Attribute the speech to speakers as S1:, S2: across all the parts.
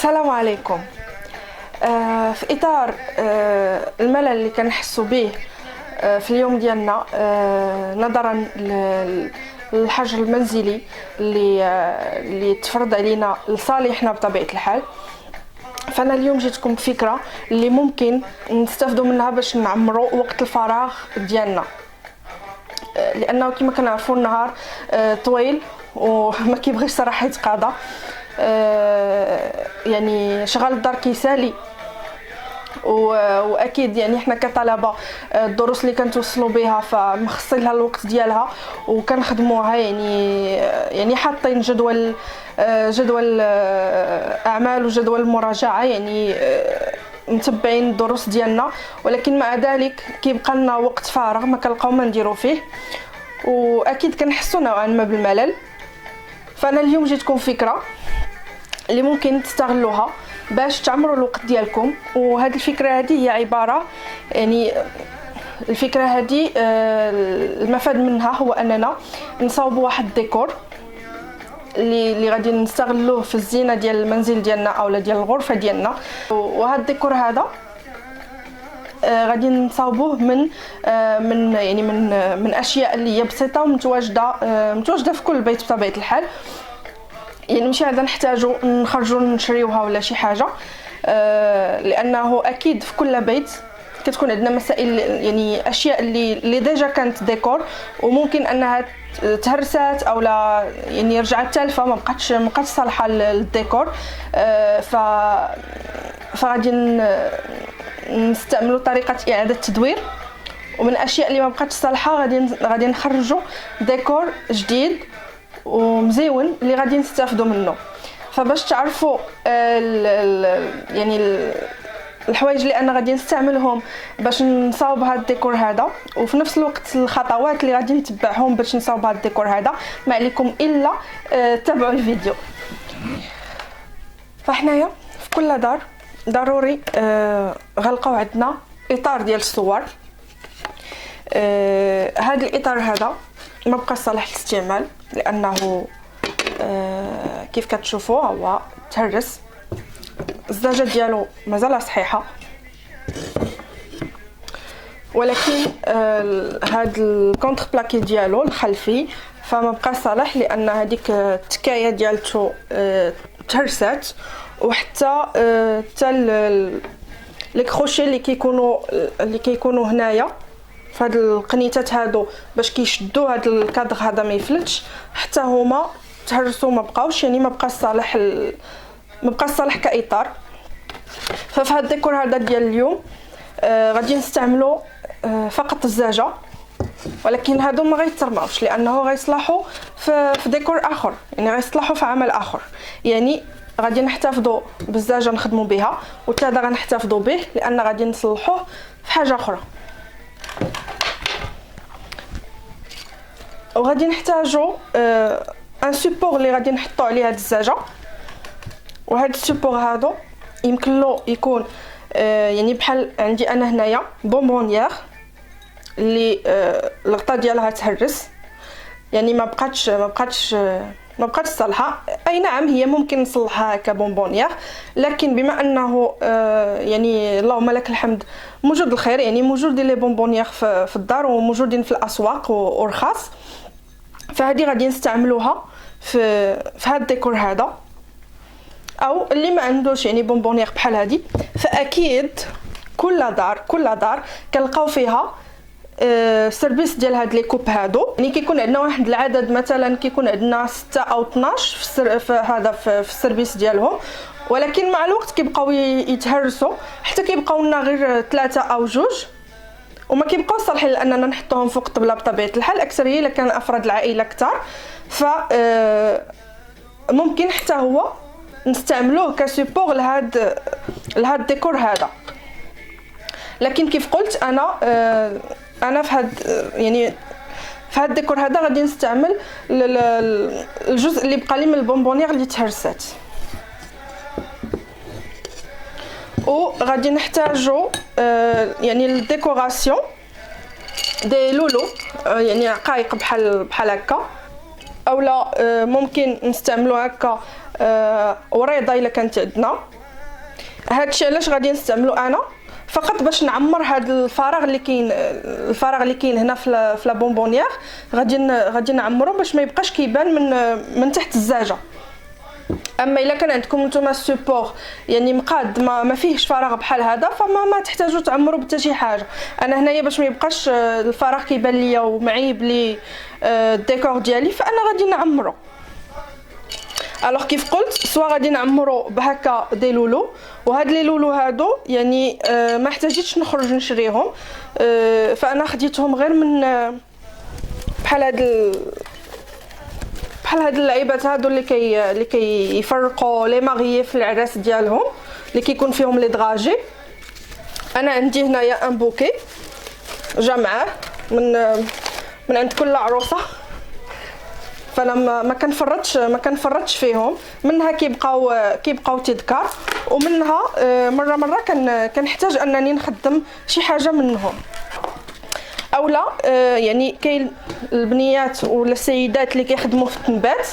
S1: السلام عليكم. في اطار الملل اللي كنحسوا به في اليوم ديالنا نظرا للحجر المنزلي اللي تفرض علينا لصالحنا بطبيعه الحال، فانا اليوم جيتكم بفكره اللي ممكن نستافدوا منها باش نعمروا وقت الفراغ ديالنا، لانه كما كنعرفوا النهار طويل وما كيبغيش صراحه يتقاضى. يعني شغل الدار كيسالي، واكيد يعني حنا كطلبه الدروس اللي كنتوصلوا بها فمخصصين لها الوقت ديالها وكنخدموها، يعني حاطين جدول اعمال وجدول مراجعه، يعني متبعين الدروس ديالنا، ولكن مع ذلك كيبقى لنا وقت فارغ ما كنلقاو ما نديرو فيه، واكيد كنحسوا نوعا ما بالملل. فانا اليوم جيتكم فكره اللي ممكن تستغلوها باش تعمروا الوقت ديالكم. وهذه الفكره هذه هي عباره، يعني الفكره هذه المفاد منها هو اننا نصاوبوا واحد الديكور اللي غادي نستغلوه في الزينه ديال المنزل ديالنا اولا ديال الغرفه ديالنا. وهذا الديكور هذا غادي نصاوبوه من اشياء اللي هي بسيطه ومتواجده في كل بيت بطبيعه الحال، يعني ماشي غادا نحتاجو نخرجوا نشريوها ولا شي حاجه، لانه اكيد في كل بيت كتكون عندنا مسائل، يعني اشياء اللي ديجا كانت ديكور وممكن انها تهرسات او لا يعني رجعت تالفه ما بقاتش صالحه للديكور. فغادي نستعملوا طريقه اعاده التدوير، ومن الاشياء اللي ما بقاتش صالحه غادي نخرجوا ديكور جديد ومزيون اللي غادي نستافدوا منه. فباش تعرفوا يعني الحوايج اللي انا غادي نستعملهم باش نصاوب هذا الديكور هذا، وفي نفس الوقت الخطوات اللي غادي نتبعهم باش نصاوب هذا الديكور هذا، ما عليكم الا تابعوا الفيديو. فحنايا في كل دار ضروري غنلقاو عندنا اطار ديال الصور. هذا الاطار هذا ما بقى صالح للاستعمال، لانه كيف كتشوفوا هو تهرس، الزجاجه ديالو مازال صحيحه، ولكن هذا الكونتر بلاكي ديالو الخلفي فما بقى صالح، لان هذيك التكايه ديالته تهرسات، وحتى لي كروشي اللي كيكونوا هنايا فهاد القنيتات هادو باش كيشدوا هاد الكادر هذا ما يفلتش، حتى هما تهرسوا ما بقاوش، يعني ما بقى صالح كاطار. ففي هاد الديكور هذا ديال اليوم غادي نستعملوا فقط الزجاجه، ولكن هادو ما غيترماوش لانه غيصلحوا في ديكور اخر، يعني غيصلحوا في عمل اخر. يعني غادي نحتفظوا بالزجاجه نخدموا بها، وهذا غنحتفظوا به لان غادي نصلحوه في حاجه اخرى. وغادي نحتاجوا ان سوبور اللي غادي نحطوا عليه هاد الزجاجه، وهاد السوبور هذا يمكن له يكون يعني بحال عندي انا هنايا بونبونيير اللي الغطاء ديالها تهرس، يعني ما بقاتش صالحه. اي نعم هي ممكن نصلحها كبونبونيير، لكن بما انه يعني اللهم لك الحمد موجود الخير، يعني موجودين لي بونبونيير في الدار وموجودين في الاسواق ورخاص، فهذه غادي نستعملوها في هذا الديكور هذا. او اللي ما عندوش يعني بونبونيير بحال هذه، فاكيد كل دار كنلقاو فيها سيرفيس ديال هاد لي كوب هادو، يعني كيكون عندنا واحد العدد، مثلا كيكون عندنا 6 أو 12 في السيرفيس ديالهم، ولكن مع الوقت كيبقاو يتهرسوا حتى كيبقاو لنا غير 3 أو 2 وما كيبقاو صالحين لاننا نحطوهم فوق الطبله بطبيعه الحال. اكثريه الا كان افراد العائله كثار، ف ممكن حتى هو نستعملوه كسوبور لهاد الديكور هذا. لكن كيف قلت انا في هاد الديكور هذا غادي نستعمل الجزء اللي بقى لي من البونبونيير اللي تهرسات. وغادي نحتاجو يعني الديكوراسيون دي لولو، يعني عقائق بحال هكا، اولا ممكن نستعملو هكا وريضه الا كانت عندنا، هادشي علاش غادي نستعملو انا فقط باش نعمر هذا الفراغ اللي كاين هنا في لا بونبونيير. غادي نعمرو باش ما يبقاش كيبان من تحت الزاجه. اما الا كان عندكم نتوما السبور يعني مقاد ما فيهش فراغ بحال هذا فما تحتاجوا تعمروا بتا شي حاجه. انا هنايا باش ما يبقاش الفراغ كيبان ليا ومعيب لي الديكور ديالي فانا غادي نعمرو. الوغ كيف قلت سوا غادي نعمرو بهكا دي لولو، وهاد لي لولو هادو يعني ما احتاجيتش نخرج نشريهم، فانا خديتهم غير من بحال هاد اللعيبات هادو اللي كيفرقوا لي ماغيي في العراس ديالهم اللي كيكون فيهم لي دراجي. انا عندي هنايا ان بوكي جا معاه من عند كل عروسه، فانا ما كنفرطش فيهم. منها كيبقاو تذكار، ومنها مره كنحتاج انني نخدم شي حاجه منهم. اولا يعني كاين البنيات ولا السيدات اللي كيخدموا في التنبات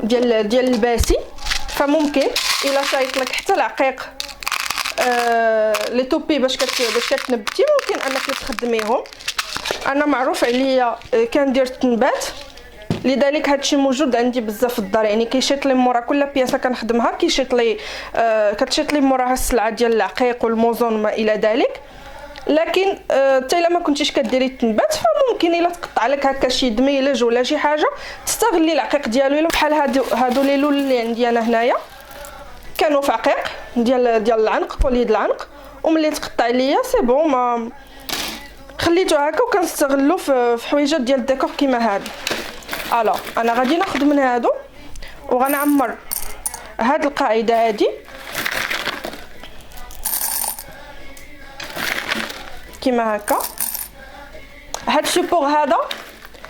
S1: ديال الباسي، فممكن الا شايط لك حتى العقيق لي توبي باش كتنبتي ممكن انك تخدميهم. انا معروف عليا كندير التنبات، لذلك هادشي موجود عندي بزاف في الدار. يعني كيشيط لي مورا كل بياسه كنخدمها كتشيط لي موراها السلعه ديال العقيق والموزون ما الى ذلك. لكن حتى الا ما كنتيش كديري التنبات فممكن الا تقطع لك هكا شي دميلج ولا شي حاجه تستغلي العقيق ديالو. بحال هادو لي لول اللي عندي انا هنايا كانوا في عقيق ديال العنق، وليد العنق، وملي تقطع ليا سي بون ما خليته هكا وكنستغلو في حويجات ديال الديكور كيما هادو. الو انا غادي ناخذ من هادو وغنعمر هاد القاعده هادي كيما هكا. هاد السبور هذا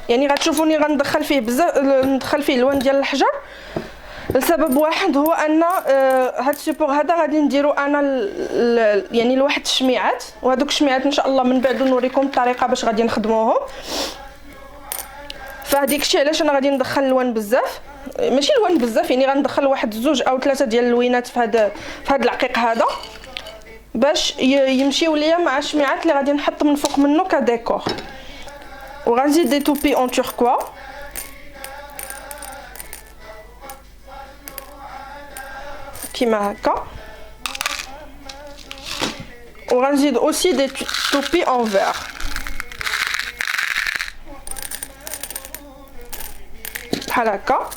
S1: يعني غتشوفوني غندخل فيه بزاف، ندخل فيه الوان ديال الحجر لسبب واحد، هو ان هاد السبور هذا غادي نديرو انا يعني لواحد الشميعات، وهذوك الشميعات ان شاء الله من بعد نوريكم الطريقه باش غادي نخدموهم. فهاديك الشيء علاش انا غادي ندخل الوان بزاف، ماشي الوان بزاف يعني غندخل واحد 2 أو 3 ديال اللوينات في هاد العقيق هذا باش يمشيو ليا مع الشميعات اللي غادي نحط من فوق منه كديكور. وغنزيد دي توبي اون توركوا كيما هكا، وغنزيد اوسي دي توبي اون فير بحال هكا.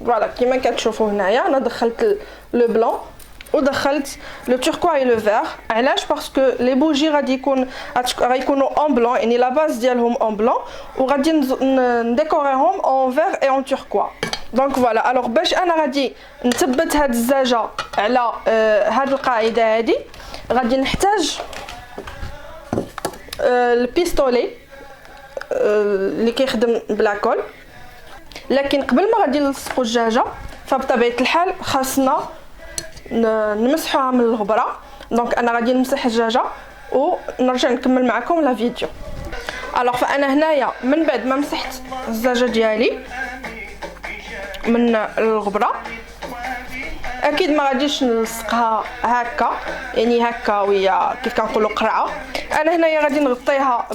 S1: فوالا كيما كتشوفوا هنايا انا دخلت لو بلون ودخلت لو توركوا اي لو فير. علاش؟ باسكو لي بوجي غيكونوا اون بلون، يعني لا باز ديالهم اون بلون، وغادي نديكوريهم اون فير اي اون توركوا. دونك فوالا. الوغ باش انا غادي نثبت هاد الزاجه على هاد القاعده هادي غادي نحتاج البيستولي اللي كيخدم بلا كول. لكن قبل ما غادي نلصقوا الدجاجه فبطبيعه الحال خاصنا نمسحوها من الغبره. دونك انا غادي نمسح الدجاجه ونرجع نكمل معكم لا فيديو. الوغ فانا هنايا من بعد ما مسحت الدجاجه ديالي من الغبره اكيد ما غاديش نلصقها هكا، يعني هكا وهي كيف كنقولوا قرعه. انا هنايا غادي نغطيها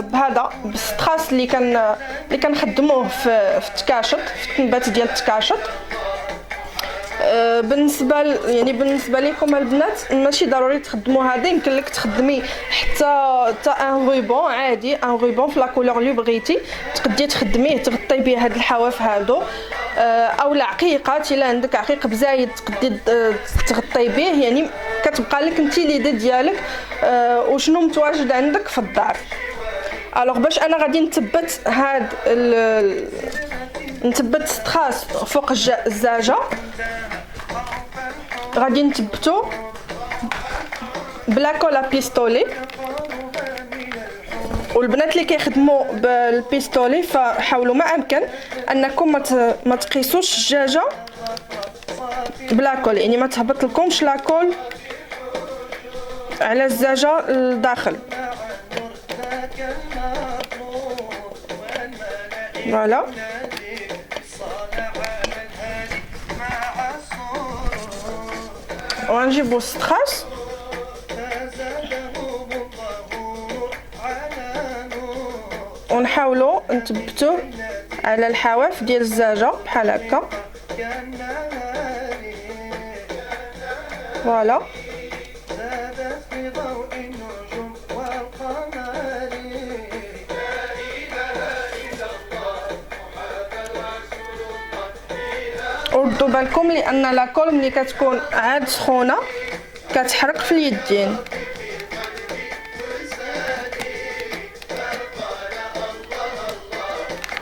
S1: بهذا بالستراس اللي كنخدموه في التكاشط، في التنبات ديال التكاشط. بالنسبه لكم البنات ماشي ضروري تخدموا هذا، يمكن لك تخدمي حتى ان روبون عادي، ان روبون في لا كولور اللي بغيتي تقدي تخدميه تغطي به هاد الحواف هادو، او العقيقات الا عندك عقيق بزايد تقدي تغطي به. يعني كتبقى لك انت ليدي ديالك وشنو متواجد عندك في الدار. الوغ باش انا غادي نثبت هاد نثبت ستراس فوق الزاجه غادي نثبتو بلا كولا بيستولي. والبنات اللي كيخدموا بالبيستولي فحاولوا ما امكن انكم ما تقيسوش الدجاجه بلا كول، يعني ما تهبط لكمش لا كول على الدجاجه لداخل. فوالا وغنجيبو ستراس ونحاولوا نثبتوه على الحواف ديال الزاجه بحال هكا. فوالا وردوا بالكم لان لاكول ملي كتكون عاد سخونه كتحرق في اليدين.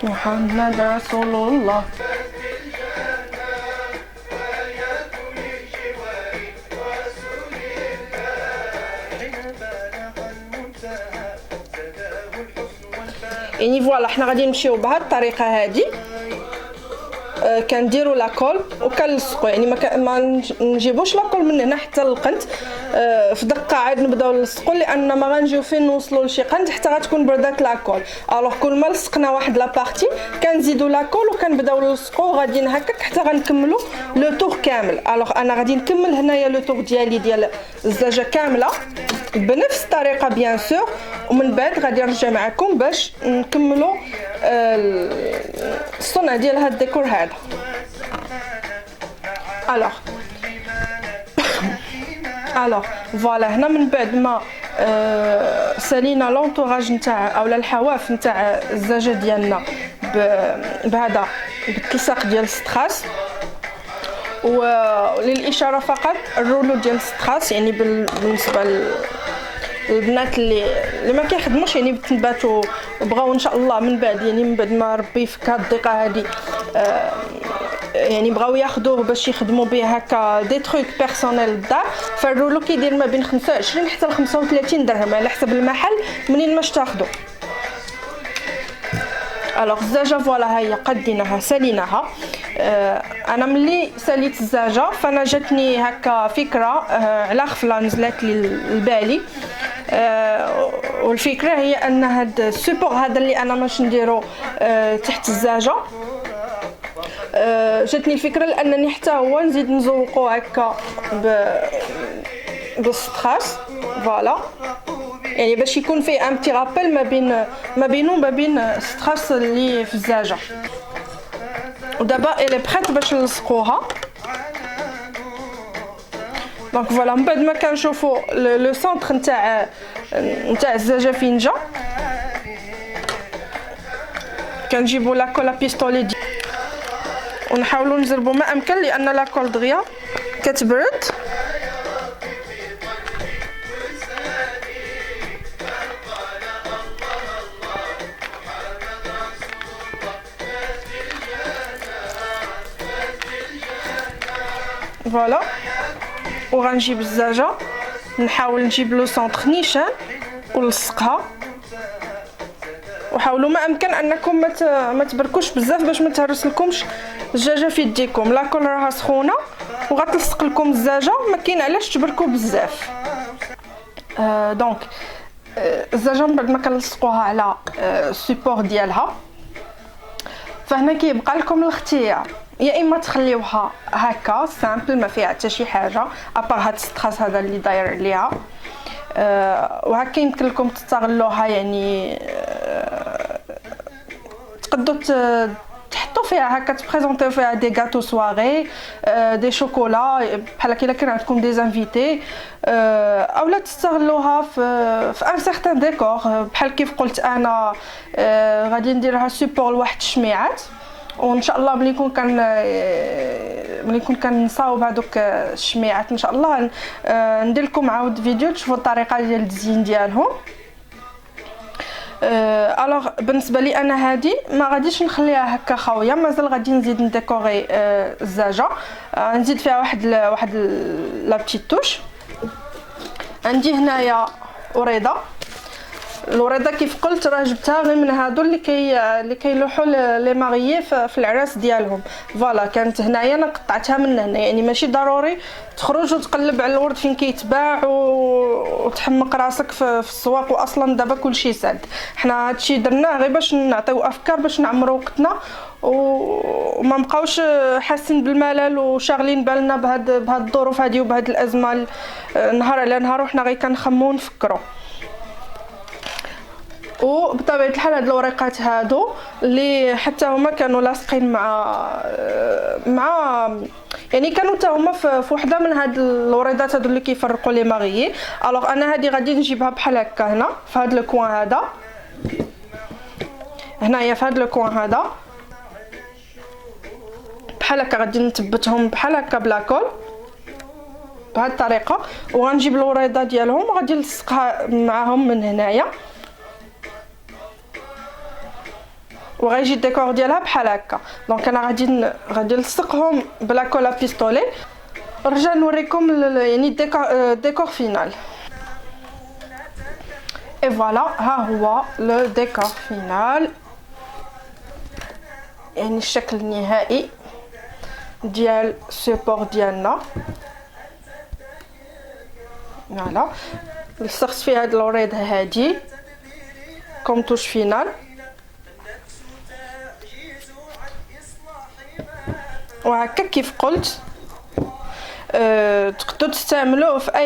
S1: محمد رسول الله. يعني فوالا حنا غادي نمشيو بهاد الطريقه هادي، كنديروا لاكول وكنلصقوا، يعني ما نجيبوش لاكول من هنا حتى للقنت، في دقه عاد نبداو نلصقوا، لان ما غنجيو فين نوصلوا لشي قنت حتى غتكون بردات لاكول. الوغ كل ما لصقنا واحد لابارتي كنزيدوا لاكول وكنبداو نلصقوا غاديين هكاك حتى غنكملوا لو تور كامل. الوغ انا غادي نكمل هنايا لو تور ديالي ديال الزجاجه كامله بنفس الطريقه بيان سور، ومن بعد غادي نرجع معكم باش نكملوا الصنع ديال هاد الديكور هذا. الوغ فوالا هنا من بعد ما سالينا لونطوراج نتاع اولا الحواف نتاع الزجاجه ديالنا بهذا بالتلصاق ديال ستراس، وللاشاره فقط الرولو ديال ستراس، يعني بالنسبه البنات اللي ما كيخدموش يعني بالتنبات وبغاو ان شاء الله من بعد، يعني من بعد ما ربي يفك هاد الضيقه هادي يعني بغاو ياخذوه باش يخدموا به هكا دي تروك بيرسونيل للدار، فالرولو كيدير ما بين 25 حتى ل 35 درهم على حسب المحل منين ما تاخذوا. الوغ الزجاجه فوالا ها هي قديناها ساليناها. انا ملي ساليت الزجاجه فانا جاتني هكا فكره على خفله نزلت لي لبالي، والفكره هي ان هاد السوبور هذا اللي انا باش نديرو تحت الزجاجه، جاتني الفكره لانني حتى هو نزيد نزوقو هكا بالستراس فوالا، يعني باش يكون فيه ان بتي رابيل ما بين الستراس اللي في الزجاجه. ودابا الي بريت باش نلصقوها. دونك فوالا من بعد ما كنشوفوا لو سونتر نتاع الزجاجه فين جا، كنجيبوا لاكول بيستولي ونحاولوا نزربوا ما امكن لان لاكول دغيا كتبرد. فوالا وغنجيب الزجاجه نحاول نجيب لو سونتر نيشان ونلصقها، وحاولوا ما امكن انكم ما تبركوش بزاف باش ما تهرس لكمش الدجاجه في يديكم. لاكل راها سخونه وغتلصق لكم الدجاجه، ما كاين علاش تبركوا بزاف. دونك الدجاجه من بعد ما كنلصقوها على السيبور ديالها، فهنا كيبقى لكم الاختيار، يا اما تخليوها هكا سامبل ما فيها حتى شي حاجه ابار هاد الستراس هذا اللي داير عليها، وهكا يمكن لكم تستغلوها، يعني تقدروا تحطوا فيها هكا تبريزونطيو فيها دي غاتو سواري، دي شوكولا بحال هكا الا كان عندكم دي انفيتي، اولا تستغلوها في ان سيغتان ديكور بحال كيف قلت انا. غادي نديرها سوبور لواحد الشميعات، وان شاء الله ملي نكون كنصاوب هذوك الشميعات ان شاء الله ندير لكم عاود فيديو تشوفوا الطريقه ديال التزيين ديالهم. الوغ بالنسبه لي انا هذه ما غاديش نخليها هكا خاويه، مازال غادي نزيد نديكوري الزجاجه، نزيد فيها واحد لا بتيت توش. عندي هنايا وريضه، الوريضه كيف قلت راه جبتها غير من هادو اللي كيلوحوا لي ماريي في العراس ديالهم. فوالا كانت هنايا انا قطعتها من هنا، يعني ماشي ضروري تخرج وتقلب على الورد فين كيتباع وتحمق راسك في السواق، واصلا دابا كلشي ساد. حنا هادشي درناه غير باش نعطيو افكار باش نعمروا وقتنا وما نبقاوش حاسين بالملل وشاغلين بالنا بهاد الظروف هذه وبهاد الازمه نهار على نهار وحنا غير كنخمو ونفكروا. وبطبيعه الحال هاد الوريقات هادو اللي حتى هما كانوا لاصقين مع يعني كانوا حتى هما في وحده من هاد الوريضات هادو اللي كيفرقوا لي ماريي. الوغ انا هادي غادي نجيبها بحال هكا هنا في هاد الكوان هذا، هنايا في هاد الكوان هذا بحال هكا غادي نثبتهم بحال هكا بلا كول بهاد الطريقه، وغنجيب الوريضه ديالهم وغادي نلصقها معاهم من هنايا، وغيجي الديكور ديالها بحال هكا. دونك انا غادي نلصقهم بلا كولا بيستولي. نرجع نوريكم يعني الديكور فينال. اي فوالا ها هو لو ديكور فينال، يعني الشكل النهائي ديال السيبور ديالنا. فوالا لصقت فيه هاد الوريضه هادي كوم توش فينال، وهكا كيف قلت تقدروا تستعملوه في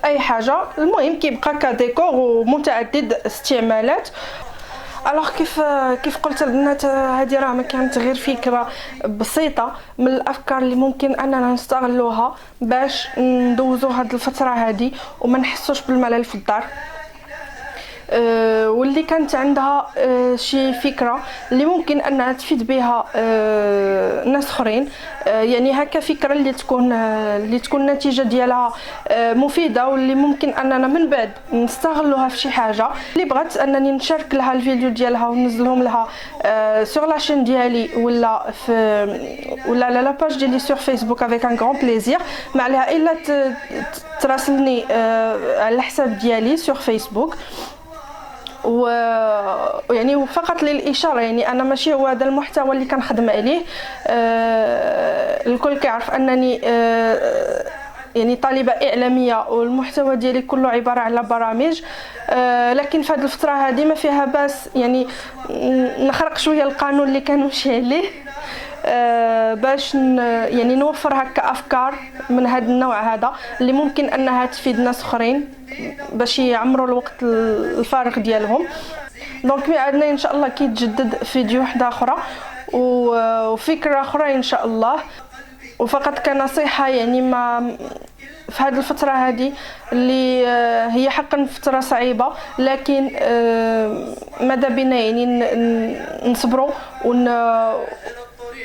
S1: اي حاجه. المهم كيبقى كديكور ومتعدد استعمالات. الوغ كيف قلت البنات هذه راه ما كانت غير فكره بسيطه من الافكار اللي ممكن اننا نستغلوها باش ندوزو هاد الفتره هذه وما نحسوش بالملل في الدار. واللي كانت عندها شي فكره اللي ممكن انها تفيد بها ناس اخرين، يعني هكا فكره اللي تكون النتيجه ديالها مفيده واللي ممكن اننا من بعد نستغلوها في شي حاجه. اللي بغات انني نشارك لها الفيديو ديالها وننزلهم لها سور لاشين ديالي ولا على لا ديالي سور فيسبوك افيك ان غران بليزير، ما عليها الا تراسلني على الحساب ديالي سور فيسبوك. ويعني فقط للاشاره، يعني انا ماشي هو هذا المحتوى اللي كنخدم عليه. الكل كيعرف انني يعني طالبه اعلاميه والمحتوى ديالي كله عباره على برامج، لكن في هذه الفتره هذه ما فيها باس يعني نخرق شويه القانون اللي كنمشي عليه باش يعني نوفر هكا افكار من هذا النوع هذا اللي ممكن انها تفيد ناس اخرين باش يعمروا الوقت الفارغ ديالهم. دونك ميعادنا ان شاء الله كيتجدد فيديو واحد اخرى وفكره اخرى ان شاء الله. وفقط كنصيحه يعني ما في هذه الفتره هذه اللي هي حقا فتره صعيبه، لكن ماذا بنا يعني نصبروا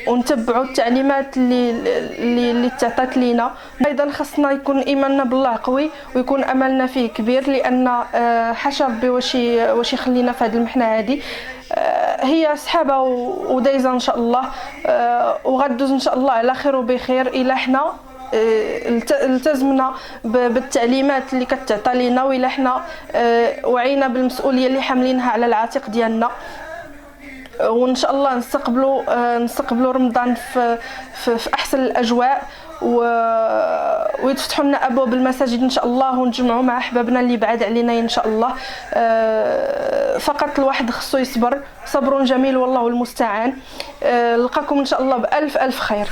S1: ونتبعوا التعليمات اللي تعطات لينا. ايضا خصنا يكون ايماننا بالله قوي ويكون املنا فيه كبير، لان حاشا ربي واش يخلينا في هذه المحنه هذه. هي سحابه ودايزه ان شاء الله، وغدوز ان شاء الله على خير وبخير الا حنا التزمنا بالتعليمات اللي كتعطى لينا، والا حنا وعينا بالمسؤوليه اللي حاملينها على العاتق ديالنا. وان شاء الله نستقبلوا رمضان في احسن الاجواء، ويتفتحوا لنا ابواب المساجد ان شاء الله، ونجمعوا مع احبابنا اللي بعاد علينا ان شاء الله. فقط الواحد خصو يصبر، صبر جميل والله المستعان. نلقاكم ان شاء الله بالف خير.